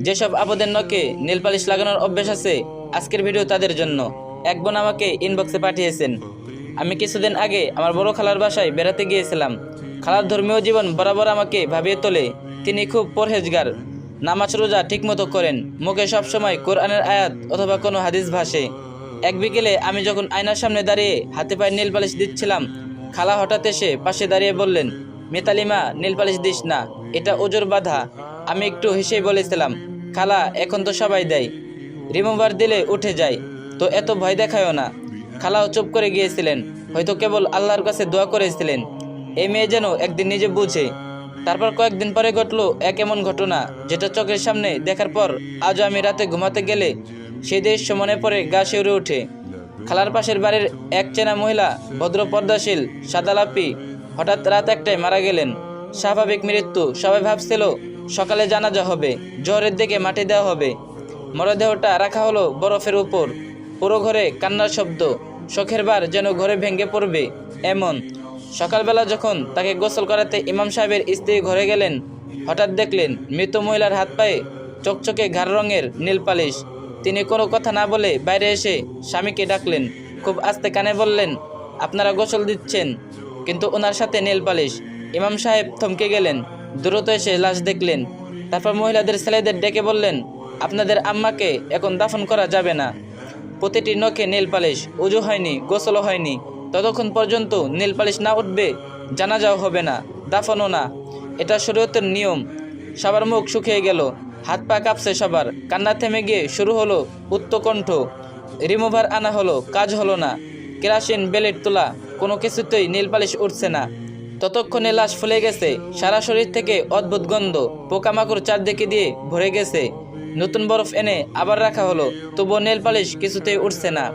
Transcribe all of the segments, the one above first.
যেসব আপদের নখে nail polish লাগানোর অভ্যাস আছে, আজকের ভিডিও তাদের জন্য। এক বোন আমাকে ইনবক্সে পাঠিয়েছেন, আমি কিছুদিন আগে আমার বড় খালার বাসায় বেড়াতে গিয়েছিলাম। খালার ধর্মীয় জীবন বরাবর আমাকে ভাবিয়ে তোলে। তিনি খুব পরহেজগার, নামাজ রোজা ঠিকমতো করেন, মুখে সবসময় কোরআনের আয়াত অথবা কোনো হাদিস ভাসে। এক বিকেলে আমি যখন আয়নার সামনে দাঁড়িয়ে হাতে পায়ে নেল পালিশ দিচ্ছিলাম, খালা হঠাৎ এসে পাশে দাঁড়িয়ে বললেন, মিতালি মা, নেল পালিশ দিস না, এটা ওজোর বাধা। আমি একটু হেসেই বলেছিলাম, খালা এখন তো সবাই দেয়, রিমুভার দিলে উঠে যায়, তো এত ভয় দেখায়ও না। খালাও চুপ করে গিয়েছিলেন, হয়তো কেবল আল্লাহর কাছে দোয়া করেছিলেন এই মেয়ে যেন একদিন নিজে বুঝে। তারপর কয়েকদিন পরে ঘটলো এক এমন ঘটনা, যেটা চোখের সামনে দেখার পর আজও আমি রাতে ঘুমাতে গেলে সেই দৃশ্য মনে পড়ে, গা শিউরে ওঠে। খালার পাশের বাড়ির এক চেনা মহিলা, ভদ্র পর্দাশীল, সাদালাপি, হঠাৎ রাত একটায় মারা গেলেন। স্বাভাবিক মৃত্যু। সবাই ভাবছিল সকালে জানাজা হবে, জোহরের দিকে মাটি দেওয়া হবে। মরদেহটা রাখা হলো বরফের উপর। পুরো ঘরে কান্নার শব্দ, শোকের বার যেন ঘরে ভেঙে পড়বে এমন। সকালবেলা যখন তাকে গোসল করাতে ইমাম সাহেবের স্ত্রী ঘরে গেলেন, হঠাৎ দেখলেন মৃত মহিলার হাত পায়ে চকচকে গাঢ় রঙের নীল পালিশ। তিনি কোনো কথা না বলে বাইরে এসে স্বামীকে ডাকলেন, খুব আস্তে কানে বললেন, আপনারা গোসল দিচ্ছেন, কিন্তু ওনার সাথে নীল পালিশ। ইমাম সাহেব থমকে গেলেন, দ্রুত এসে লাশ দেখলেন। তারপর মহিলাদের ছেলেদের ডেকে বললেন, আপনাদের আম্মাকে এখন দাফন করা যাবে না। প্রতিটি নখে নীল পালিশ, উজু হয়নি, গোসলও হয়নি, ততক্ষণ পর্যন্ত নীল পালিশ না উঠবে জানাজাও হবে না, দাফনও না। এটা শরীয়তের নিয়ম। সবার মুখ শুকিয়ে গেল, হাত পা কাঁপছে সবার, কান্না থেমে গিয়ে শুরু হলো উত্তকণ্ঠ। রিমুভার আনা হলো, কাজ হলো না। কেরাসিন, বেলেট তোলা, কোনো কিছুতেই নীল পালিশ উঠছে না। ততক্ষণে লাশ ফুলে গেছে, সারা শরীর থেকে অদ্ভুত গন্ধ, পোকামাকড় চারদিকে দিয়ে ভরে গেছে। নতুন বরফ এনে আবার রাখা হলো, তবুও নেল পালিশ কিছুতেই উঠছে না।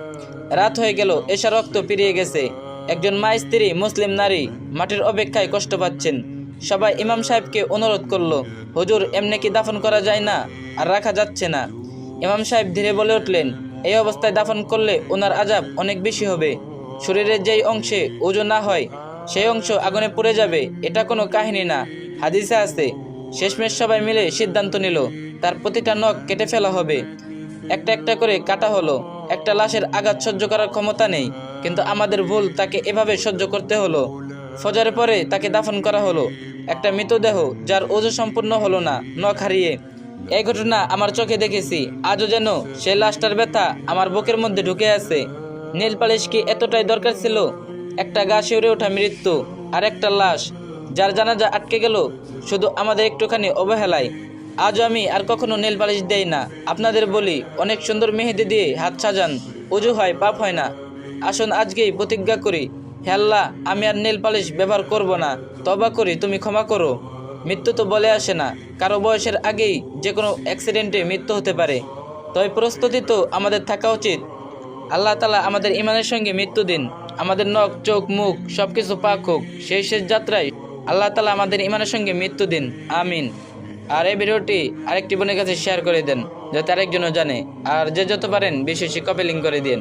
রাত হয়ে গেল, এসা রক্ত পেরিয়ে গেছে। একজন মা স্ত্রী মুসলিম নারী মাটির অপেক্ষায় কষ্ট পাচ্ছেন। সবাই ইমাম সাহেবকে অনুরোধ করলো, হুজুর, এমনি কি দাফন করা যায় না, আর রাখা যাচ্ছে না। ইমাম সাহেব ধীরে বলে উঠলেন, এই অবস্থায় দাফন করলে ওনার আযাব অনেক বেশি হবে। শরীরের যেই অংশে ওজু না হয় সেই অংশ আগুনে পুড়ে যাবে। এটা কোনো কাহিনী না, হাদিসে আছে। শেষমেশ সবাই মিলে সিদ্ধান্ত নিল, তার প্রতিটা নখ কেটে ফেলা হবে। একটা একটা করে কাটা হলো। একটা লাশের আঘাত সহ্য করার ক্ষমতা নেই, কিন্তু আমাদের ভুল তাকে এভাবে সহ্য করতে হলো। ফজরের পরে তাকে দাফন করা হলো, একটা মৃতদেহ যার ওজু সম্পূর্ণ হলো না, নখ হারিয়ে। এই ঘটনা আমার চোখে দেখেছি, আজও যেন সেই লাশটার ব্যথা আমার বুকের মধ্যে ঢুকে আছে। নীল পালিশ কি এতটাই দরকার ছিল? একটা গা শিউরে ওঠা মৃত্যু, আর একটা লাশ যার জানাজা আটকে গেল শুধু আমাদের একটুখানি অবহেলায়। আজও আমি আর কখনো নেল পালিশ দেই না। আপনাদের বলি, অনেক সুন্দর মেহেদি দিয়ে হাত সাজান, উজু হয়, পাপ হয় না। আসুন আজকেই প্রতিজ্ঞা করি, হে আল্লাহ, আমি আর নেল পালিশ ব্যবহার করব না। তওবা করি, তুমি ক্ষমা করো। মৃত্যু তো বলে আসে না, কারো বয়সের আগেই যে কোনো অ্যাক্সিডেন্টে মৃত্যু হতে পারে। তবে প্রস্তুতি তো আমাদের থাকা উচিত। আল্লাহ তাআলা আমাদের ইমানের সঙ্গে মৃত্যু দিন, আমাদের নখ, চোখ, মুখ সবকিছু পাক হোক। সেই শেষ যাত্রায় আল্লাহ তাআলা আমাদের ইমানের সঙ্গে মৃত্যু দিন, আমিন। আর এই ভিডিওটি আরেকটি বোনের কাছে শেয়ার করে দেন, যাতে আরেকজনও জানে। আর যে যত পারেন বেশি বেশি কপি লিঙ্ক করে দিন।